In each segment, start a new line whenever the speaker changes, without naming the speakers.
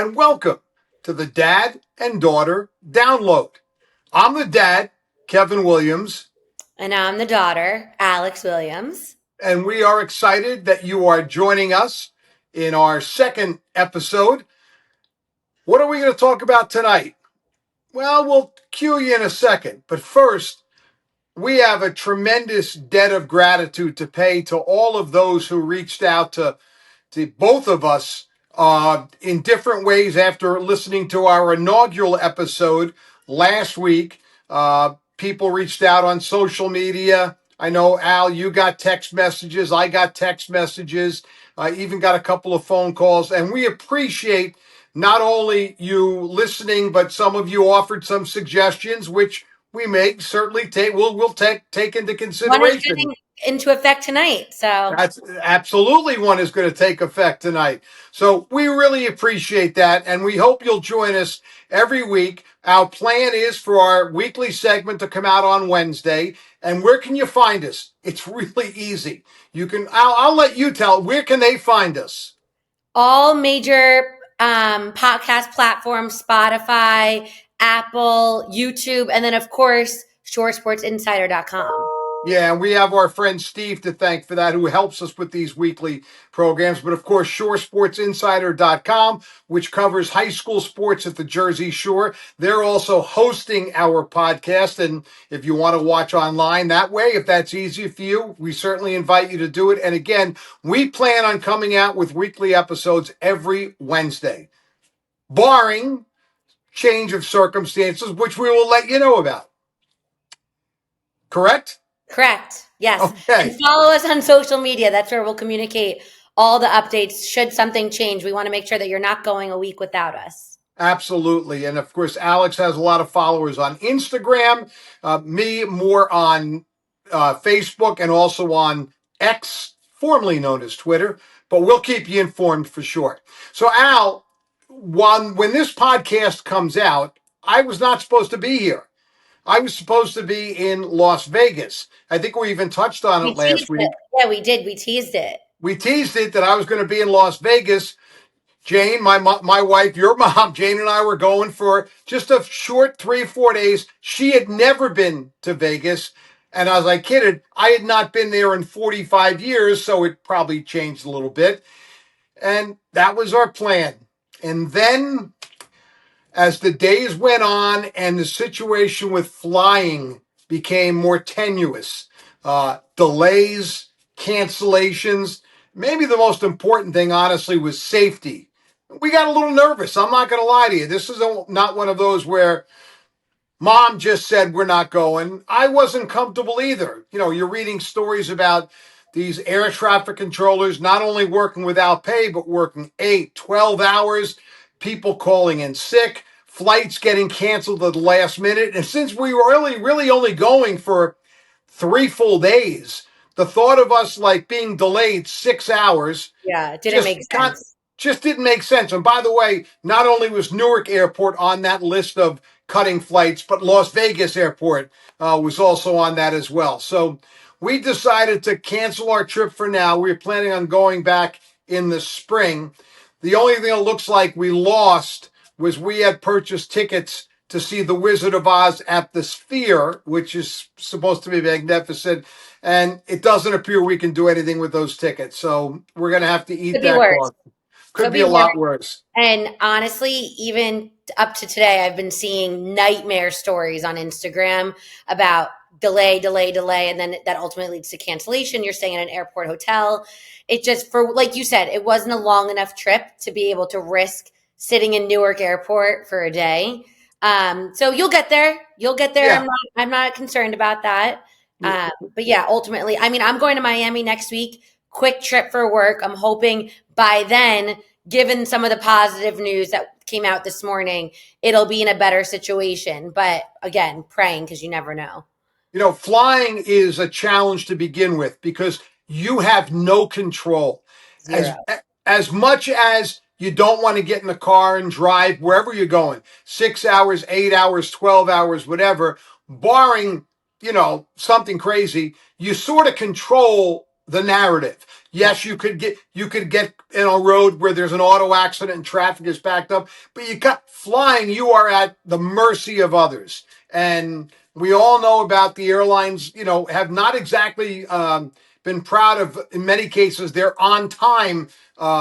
and welcome to the Dad and Daughter Download. I'm the dad, Kevin Williams.
And I'm the daughter, Alex Williams.
And we are excited that you are joining us in our second episode. What are we going to talk about tonight? Well, we'll cue you in a second. But first, we have a tremendous debt of gratitude to pay to all of those who reached out to both of us in different ways after listening to our inaugural episode last week. People reached out on social media. I know, Al, you got text messages. I got text messages. I even got a couple of phone calls. And we appreciate not only you listening, but some of you offered some suggestions, which we may certainly we'll take into consideration.
One is getting into effect tonight. So
that's absolutely one is going to take effect tonight. So we really appreciate that. And we hope you'll join us every week. Our plan is for our weekly segment to come out on Wednesday. And where can you find us? It's really easy. You can, I'll let you tell, where can they find us?
All major podcast platforms, Spotify, Apple, YouTube, and then of course, shoresportsinsider.com.
Yeah, and we have our friend Steve to thank for that, who helps us with these weekly programs. But of course, shoresportsinsider.com, which covers high school sports at the Jersey Shore. They're also hosting our podcast. And if you want to watch online that way, if that's easy for you, we certainly invite you to do it. And again, we plan on coming out with weekly episodes every Wednesday, barring change of circumstances, which we will let you know about. Correct?
Correct. Yes.
Okay.
And follow us on social media. That's where we'll communicate all the updates. Should something change, we want to make sure that you're not going a week without us.
Absolutely. And of course, Alex has a lot of followers on Instagram, me more on Facebook, and also on X, formerly known as Twitter. But we'll keep you informed for sure. So, Al, when this podcast comes out, I was not supposed to be here. I was supposed to be in Las Vegas. I think we even touched on it last week.
Yeah, we did. We teased it.
We teased it that I was going to be in Las Vegas. Jane, my wife, your mom, Jane and I were going for just a short 3-4 days. She had never been to Vegas. And as I kidded, I had not been there in 45 years, so it probably changed a little bit. And that was our plan. And then as the days went on and the situation with flying became more tenuous, delays, cancellations, maybe the most important thing, honestly, was safety. We got a little nervous. I'm not going to lie to you. This is not one of those where mom just said we're not going. I wasn't comfortable either. You know, you're reading stories about these air traffic controllers not only working without pay, but working 8, 12 hours, people calling in sick, flights getting canceled at the last minute. And since we were really only going for 3 full days, the thought of us like being delayed 6 hours.
Yeah, it didn't make sense.
Just didn't make sense. And by the way, not only was Newark Airport on that list of cutting flights, but Las Vegas Airport was also on that as well. So we decided to cancel our trip for now. We were planning on going back in the spring. The only thing it looks like we lost was we had purchased tickets to see The Wizard of Oz at the Sphere, which is supposed to be magnificent. And it doesn't appear we can do anything with those tickets. So we're going to have to eat that cost. Could be a lot worse.
And honestly, even up to today, I've been seeing nightmare stories on Instagram about delay, and then that ultimately leads to cancellation. You're staying at an airport hotel. It just, for like you said, it wasn't a long enough trip to be able to risk sitting in Newark Airport for a day. So you'll get there. Yeah. I'm not concerned about that. But yeah, ultimately, I mean, I'm going to Miami next week. Quick trip for work. I'm hoping by then, given some of the positive news that came out this morning, it'll be in a better situation. But again, praying, because you never know.
You know, flying is a challenge to begin with because you have no control. As much as you don't want to get in the car and drive wherever you're going, 6 hours, 8 hours, 12 hours, whatever, barring, you know, something crazy, you sort of control the narrative.
Yeah.
Yes, you could get in a road where there's an auto accident and traffic is backed up, but you got flying, you are at the mercy of others. And we all know about the airlines, have not exactly been proud of, in many cases, their on time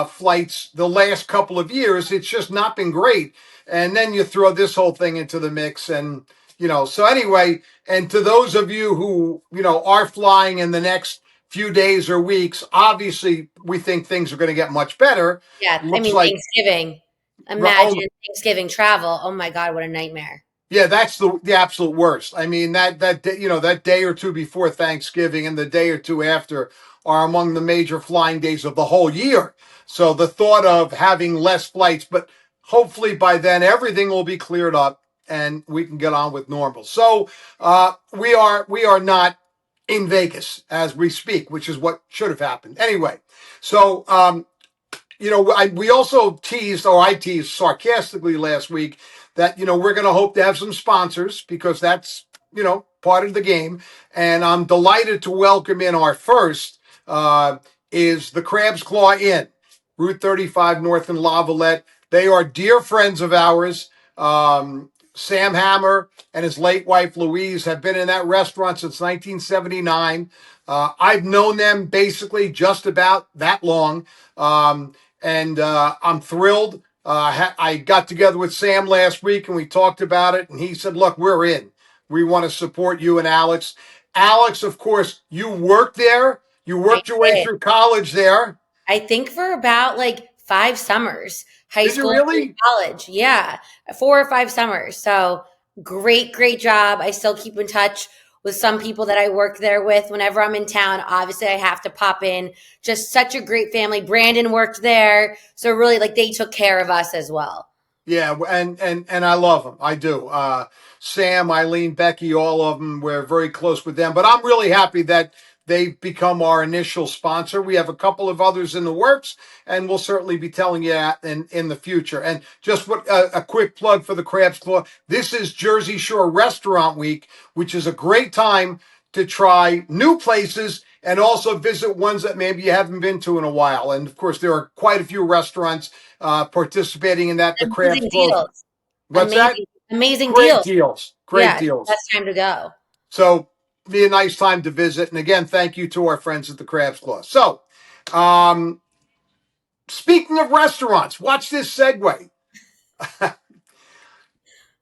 flights the last couple of years. It's just not been great. And then you throw this whole thing into the mix. And, so anyway, and to those of you who, are flying in the next few days or weeks, obviously we think things are going to get much better.
Yeah. I
Looks
mean,
like,
Thanksgiving.
oh,
Imagine Thanksgiving travel. Oh my God, what a nightmare.
yeah, that's the absolute worst. I mean, that day or two before Thanksgiving and the day or two after are among the major flying days of the whole year. So the thought of having less flights, but hopefully by then everything will be cleared up and we can get on with normal. So we are not in Vegas as we speak, which is what should have happened anyway. So we also teased, or I teased sarcastically last week that, we're going to hope to have some sponsors because that's, part of the game. And I'm delighted to welcome in our first is the Crab's Claw Inn, Route 35 North in Lavalette. They are dear friends of ours. Sam Hammer and his late wife Louise have been in that restaurant since 1979. I've known them basically just about that long. And I'm thrilled. I got together with Sam last week and we talked about it. And he said, look, we're in. We want to support you and Alex. Alex, of course, you worked there. You
I
worked your way
did.
through college there.
I think for about like 5 summers, high
Did you
school through
really?
college. Yeah, 4 or 5 summers. So great, great job. I still keep in touch with some people that I work there with whenever I'm in town. Obviously, I have to pop in. Just such a great family. Brandon worked there. So really, like, they took care of us as well.
Yeah, and I love them. I do. Sam, Eileen, Becky, all of them. We're very close with them. But I'm really happy that they've become our initial sponsor. We have a couple of others in the works, and we'll certainly be telling you that in the future. And just a quick plug for the Crab's Claw. This is Jersey Shore Restaurant Week, which is a great time to try new places and also visit ones that maybe you haven't been to in a while. And of course, there are quite a few restaurants participating in that. The Crab's
Amazing
Claw.
deals.
What's that?
Amazing, amazing
Great
deals.
deals. Great
Yeah,
deals.
best time to go.
So be a nice time to visit. And again, thank you to our friends at the Crab's Claw. So, um, speaking of restaurants, watch this segue.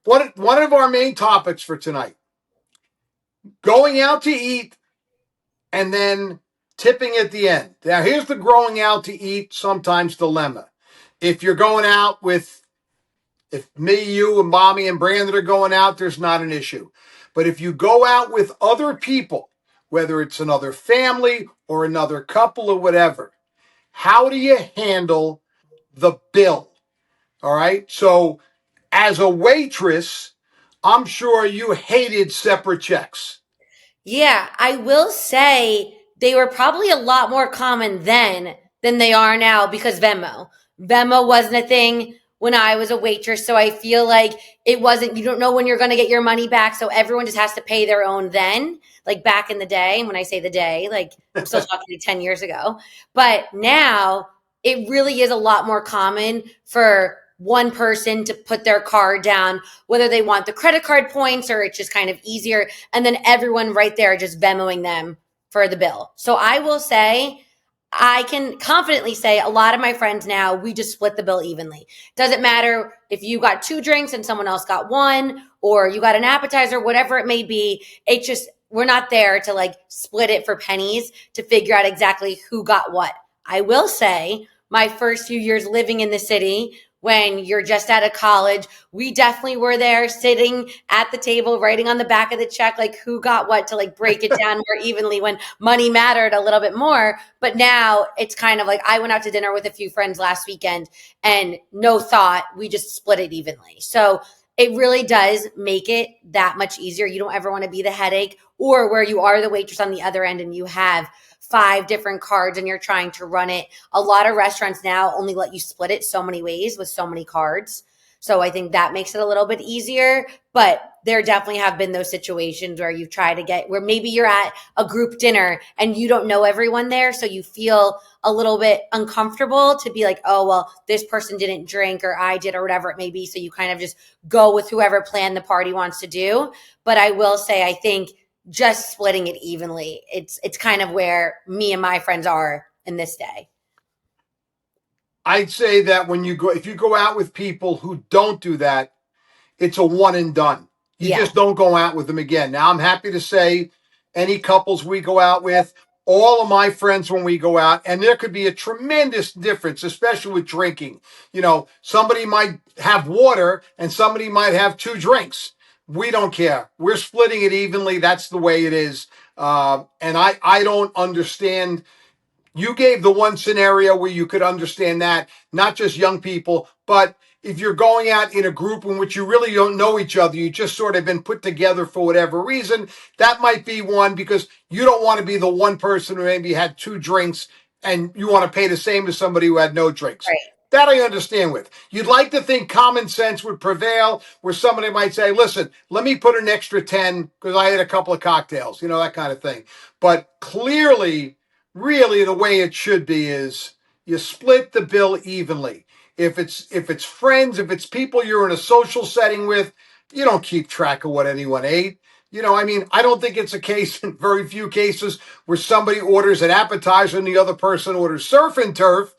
One of our main topics for tonight: going out to eat and then tipping at the end. Now, here's the going out to eat sometimes dilemma. If you're going out with, if me, you, and mommy and Brandon are going out, there's not an issue. But if you go out with other people, whether it's another family or another couple or whatever, how do you handle the bill? All right. So, as a waitress, I'm sure you hated separate checks.
Yeah, I will say they were probably a lot more common then than they are now because Venmo. Venmo wasn't a thing when I was a waitress. So I feel like it wasn't, you don't know when you're going to get your money back. So everyone just has to pay their own then, like back in the day. And when I say the day, like I'm still talking to 10 years ago. But now it really is a lot more common for one person to put their card down, whether they want the credit card points or it's just kind of easier. And then everyone right there just Venmoing them for the bill. So I will say, I can confidently say a lot of my friends now, we just split the bill evenly. Doesn't matter if you got 2 drinks and someone else got one, or you got an appetizer, whatever it may be. It's just, we're not there to like split it for pennies to figure out exactly who got what. I will say, my first few years living in the city, when you're just out of college, we definitely were there sitting at the table, writing on the back of the check, like who got what to like break it down more evenly when money mattered a little bit more. But now it's kind of like I went out to dinner with a few friends last weekend and no thought, we just split it evenly. So it really does make it that much easier. You don't ever want to be the headache or where you are the waitress on the other end and you have 5 different cards and you're trying to run it. A lot of restaurants now only let you split it so many ways with so many cards. So I think that makes it a little bit easier. But there definitely have been those situations where you've tried to where maybe you're at a group dinner and you don't know everyone there. So you feel a little bit uncomfortable to be like, oh, well, this person didn't drink or I did or whatever it may be. So you kind of just go with whoever plan the party wants to do. But I will say, I think just splitting it evenly, it's kind of where me and my friends are in this day.
I'd say that if you go out with people who don't do that, it's a one and done. You just don't go out with them again. Now, I'm happy to say any couples we go out with, all of my friends when we go out, and there could be a tremendous difference, especially with drinking. Somebody might have water and somebody might have 2 drinks. We don't care. We're splitting it evenly. That's the way it is. And I don't understand. You gave the one scenario where you could understand that, not just young people, but if you're going out in a group in which you really don't know each other, you just sort of been put together for whatever reason, that might be one, because you don't want to be the one person who maybe had 2 drinks and you want to pay the same as somebody who had no drinks.
Right.
That I understand with. You'd like to think common sense would prevail, where somebody might say, listen, let me put an extra 10 because I had a couple of cocktails, that kind of thing. But clearly, really the way it should be is you split the bill evenly. If it's friends, if it's people you're in a social setting with, you don't keep track of what anyone ate. I don't think it's a case, in very few cases, where somebody orders an appetizer and the other person orders surf and turf.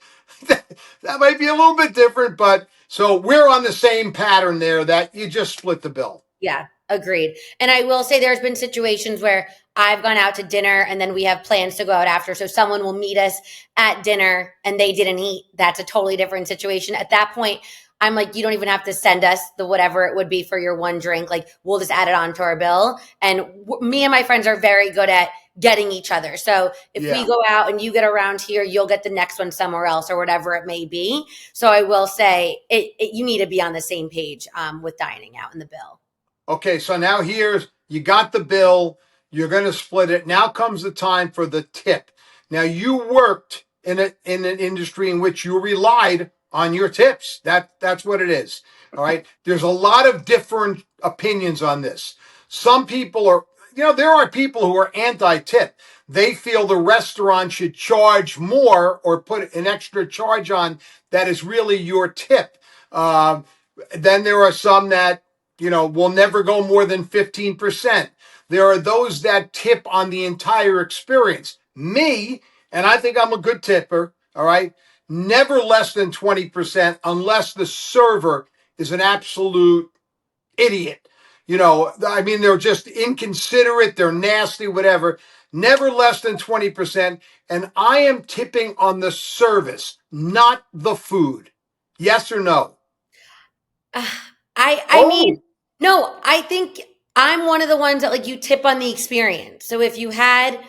That might be a little bit different, but so we're on the same pattern there, that you just split the bill.
Yeah, agreed. And I will say there's been situations where I've gone out to dinner and then we have plans to go out after. So someone will meet us at dinner and they didn't eat. That's a totally different situation. At that point, I'm like, you don't even have to send us the whatever it would be for your one drink. Like, we'll just add it onto our bill. And me and my friends are very good at getting each other. So if we go out and you get around here, you'll get the next one somewhere else or whatever it may be. So I will say you need to be on the same page with dining out in the bill.
Okay, so now you got the bill. You're going to split it. Now comes the time for the tip. Now, you worked in an industry in which you relied on your tips. That's what it is. All right. There's a lot of different opinions on this. Some people there are people who are anti-tip. They feel the restaurant should charge more or put an extra charge on that is really your tip. Then there are some that, will never go more than 15%. There are those that tip on the entire experience. Me, and I think I'm a good tipper, all right, never less than 20% unless the server is an absolute idiot. They're just inconsiderate, they're nasty, whatever. Never less than 20%. And I am tipping on the service, not the food. Yes or no?
I mean, no, I think I'm one of the ones that, like, you tip on the experience. So if you had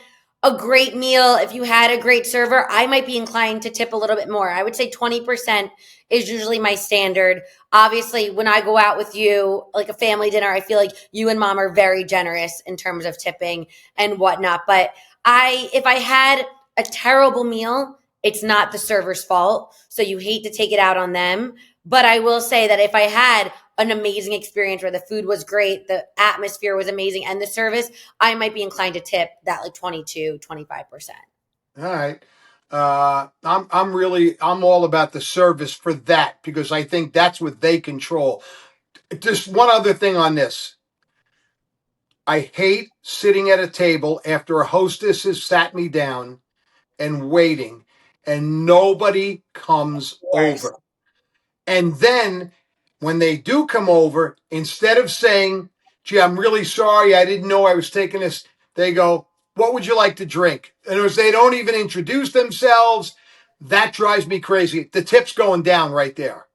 a great meal, if you had a great server, I might be inclined to tip a little bit more. I would say 20% is usually my standard. Obviously, when I go out with you, like a family dinner, I feel like you and mom are very generous in terms of tipping and whatnot. But if I had a terrible meal, it's not the server's fault. So you hate to take it out on them. But I will say that if I had an amazing experience where the food was great, the atmosphere was amazing, and the service, I might be inclined to tip that like 22, 25%.
All right. I'm all about the service for that, because I think that's what they control. Just one other thing on this. I hate sitting at a table after a hostess has sat me down and waiting and nobody comes over. And then when they do come over, instead of saying, gee, I'm really sorry, I didn't know I was taking this, they go, what would you like to drink? In other words, they don't even introduce themselves. That drives me crazy. The tip's going down right there.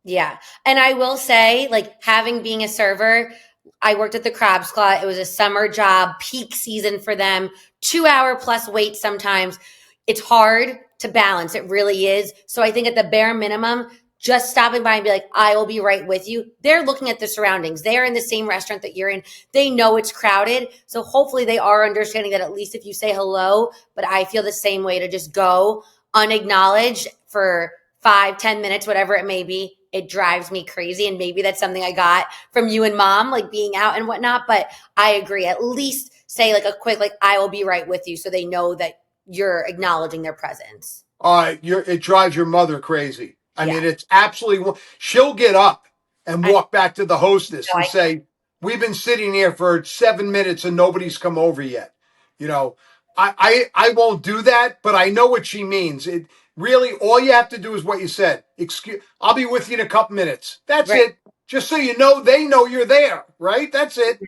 Yeah. And I will say, like, being a server, I worked at the Crab's Claw. It was a summer job, peak season for them, 2-hour plus wait sometimes. It's hard to balance. It really is. So I think at the bare minimum, just stopping by and be like, I will be right with you. They're looking at the surroundings. They're in the same restaurant that you're in. They know it's crowded. So hopefully they are understanding that, at least if you say hello. But I feel the same way, to just go unacknowledged for 5-10 minutes, whatever it may be. it drives me crazy. And maybe that's something I got from you and mom, like being out and whatnot. But I agree. At least say like a quick, like, I will be right with you, so they know that you're acknowledging their presence.
It drives your mother crazy. I
Yeah.
mean, it's absolutely. She'll get up and
I
walk back to the hostess
know.
and say, "We've been sitting here for 7 minutes and nobody's come over yet." You know, I won't do that, but I know what she means. It really, all you have to do is what you said. Excuse, I'll be with you in a couple minutes. That's
Right.
it. Just so you know, they know you're there, right? That's it.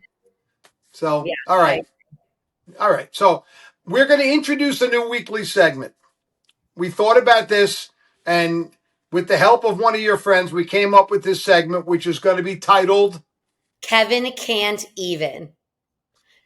So,
Yeah.
all
I,
right, all right. So, we're going to introduce a new weekly segment. We thought about this, and with the help of one of your friends, we came up with this segment, which is going to be titled
Kevin can't even.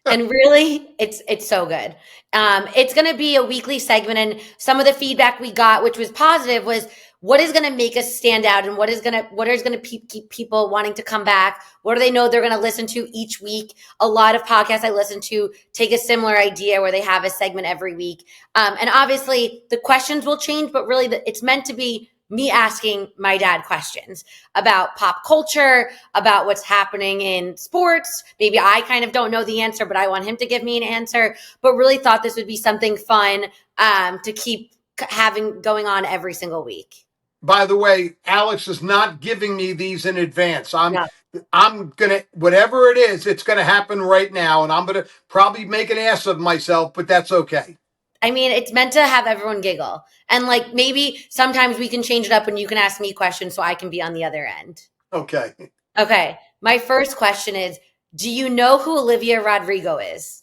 And really, it's so good. It's going to be a weekly segment, and some of the feedback we got, which was positive, was what is going to make us stand out, and what is going to keep people wanting to come back. What do they know they're going to listen to each week? A lot of podcasts I listen to take a similar idea where they have a segment every week, and obviously the questions will change, but really it's meant to be me asking my dad questions about pop culture, about what's happening in sports. Maybe I kind of don't know the answer, but I want him to give me an answer. But really thought this would be something fun to keep having going on every single week.
By the way, Alex is not giving me these in advance.
No.
I'm gonna whatever it is, it's gonna happen right now, and I'm gonna probably make an ass of myself, but that's okay.
I mean, it's meant to have everyone giggle. And like maybe sometimes we can change it up and you can ask me questions so I can be on the other end.
Okay.
Okay. My first question is, do you know who Olivia Rodrigo is?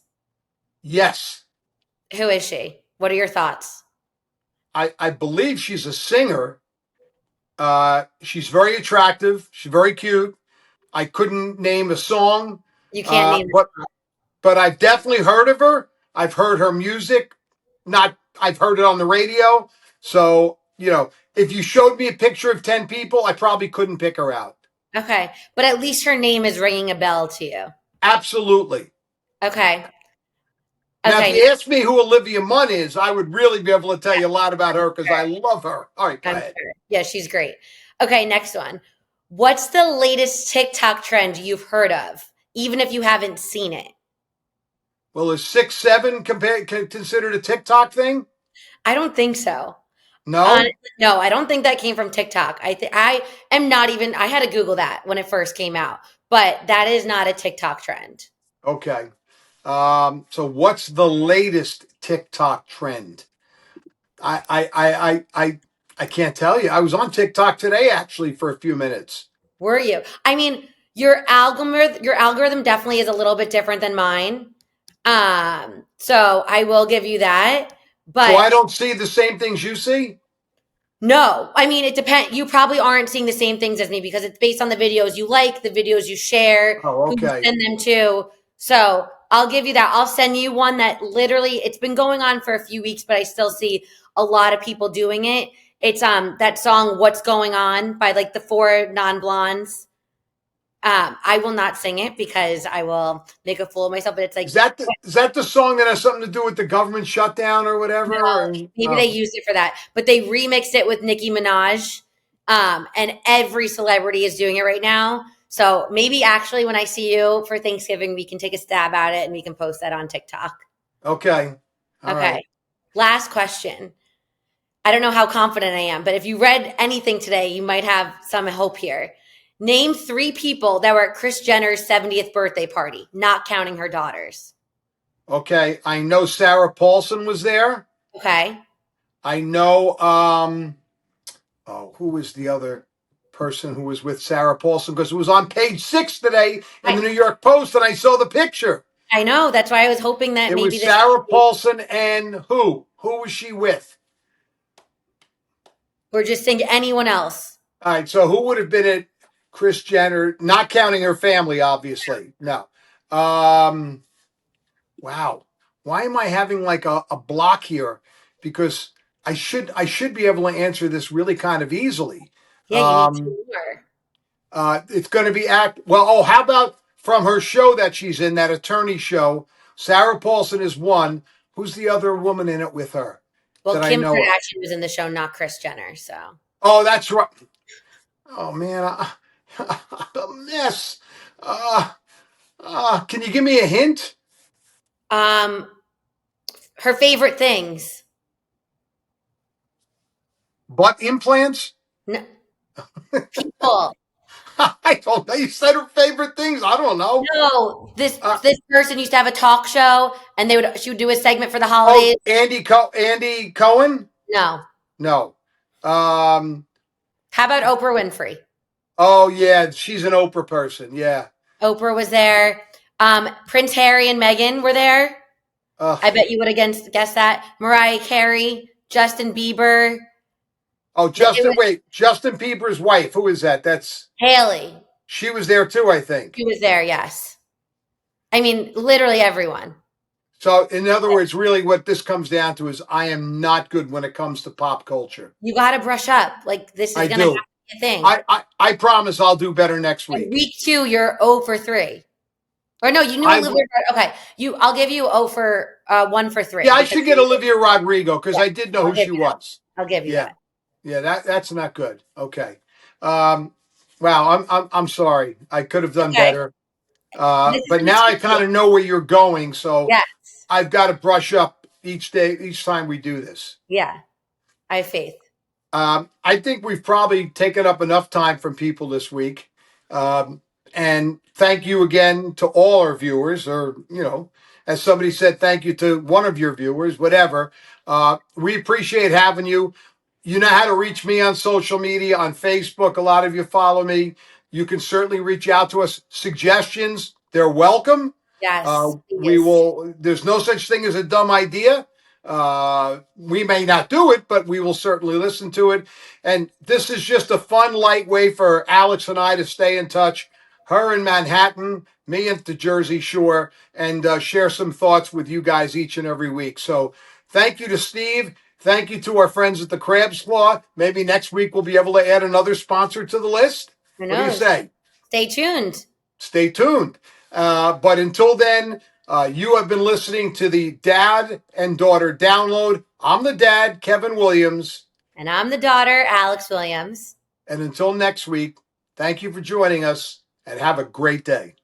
Yes.
Who is she? What are your thoughts?
I believe she's a singer. She's very attractive. She's very cute. I couldn't name a song,
You can't name
but I've definitely heard of her. I've heard her music. Not I've heard it on the radio. So, if you showed me a picture of 10 people, I probably couldn't pick her out.
Okay. But at least her name is ringing a bell to you.
Absolutely.
Okay.
Now, if
Okay.
you ask me who Olivia Munn is, I would really be able to tell you a lot about her because I love her. All right, go
I'm
ahead.
sure. Yeah, she's great. Okay, next one. What's the latest TikTok trend you've heard of, even if you haven't seen it?
Well, is 6'7" considered a TikTok thing?
I don't think so.
No?
Honestly, no, I don't think that came from TikTok. I am not even. I had to Google that when it first came out, but that is not a TikTok trend.
Okay. So what's the latest TikTok trend? I can't tell you. I was on TikTok today actually for a few minutes.
Were you? I mean, your algorithm definitely is a little bit different than mine. So I will give you that.
So I
But
don't see the same things you see?
no, I mean, it depends. You probably aren't seeing the same things as me because it's based on the videos you like, the videos you share,
Oh,
who you
okay.
send them to. So I'll give you that. I'll send you one that literally it's been going on for a few weeks, but I still see a lot of people doing it. It's that song "What's Going On" by like the Four Non Blondes. I will not sing it because I will make a fool of myself. But it's like
Is that the song that has something to do with the government shutdown or whatever?
no, maybe they used it for that, but they remixed it with Nicki Minaj, and every celebrity is doing it right now. So maybe actually, when I see you for Thanksgiving, we can take a stab at it and we can post that on TikTok.
Okay. All
Okay.
right.
Last question. I don't know how confident I am, but if you read anything today, you might have some hope here. Name 3 people that were at Kris Jenner's 70th birthday party, not counting her daughters.
Okay. I know Sarah Paulson was there.
Okay.
I know who was the other person who was with Sarah Paulson? Because it was on page 6 today in the New York Post, and I saw the picture.
I know. That's why I was hoping that
It
maybe
was
this.
Sarah Paulson and who? Who was she with?
Or just think anyone else.
All right, so who would have been at Kris Jenner, not counting her family, obviously. No. Wow. Why am I having like a block here? Because I should be able to answer this really kind of easily.
Yeah, you need 2 more.
It's going to be how about from her show that she's in, that attorney show? Sarah Paulson is one. Who's the other woman in it with her
Well,
that I
Kim
know of?
Kardashian was in the show, not Kris Jenner. So
Oh, that's right. Oh man, I'm a mess. Uh, can you give me a hint?
Um, her favorite things.
Butt implants?
No, people.
I don't know. You said her favorite things. I don't know.
No, this
Uh,
this person used to have a talk show, and she would do a segment for the
oh,
holidays.
Andy Cohen?
No.
No. Um.
How about Oprah Winfrey?
Oh yeah, she's an Oprah person. Yeah.
Oprah was there. Prince Harry and Meghan were there.
Uh,
I bet you would have guessed that. Mariah Carey, Justin Bieber.
oh,
It
Justin.
was
Wait, Justin Bieber's wife. Who is that? That's
Haley.
she was there too, I think.
She was there, yes. I mean, literally everyone.
So, in other words, really, what this comes down to is I am not good when it comes to pop culture.
You got to brush up. Like, this is
I
going to have
do.
to be a thing.
I promise I'll do better next
And
week.
week 2, you're 0 for 3. Or no, you knew
I
Olivia. Okay, I'll give you 0 for 1 for 3.
Yeah, I should get Olivia Rodrigo because
Yeah,
I did know
I'll
who
give
she
you that.
was.
I'll give you
Yeah,
that.
yeah, that's not good. Okay. Wow, I'm sorry. I could have done
Okay.
better.
This is
But
gonna
now I
teach
kind
you.
of know where you're going, so
Yes.
I've got to brush up each day, each time we do this.
Yeah. I have faith.
I think we've probably taken up enough time from people this week. Um, and thank you again to all our viewers, or, as somebody said, thank you to one of your viewers, whatever. We appreciate having you. You know how to reach me on social media, on Facebook. A lot of you follow me. You can certainly reach out to us. Suggestions, they're welcome.
Yes.
We
Please.
will, there's no such thing as a dumb idea. We may not do it, but we will certainly listen to it. And this is just a fun, light way for Alex and I to stay in touch. Her in Manhattan, me at the Jersey Shore, and share some thoughts with you guys each and every week. So thank you to Steve. Thank you to our friends at the Crab's Claw. Maybe next week we'll be able to add another sponsor to the list.
Who
What do you
knows?
say?
Stay tuned.
Stay tuned. But until then, you have been listening to the Dad and Daughter Download. I'm the dad, Kevin Williams.
And I'm the daughter, Alex Williams.
And until next week, thank you for joining us and have a great day.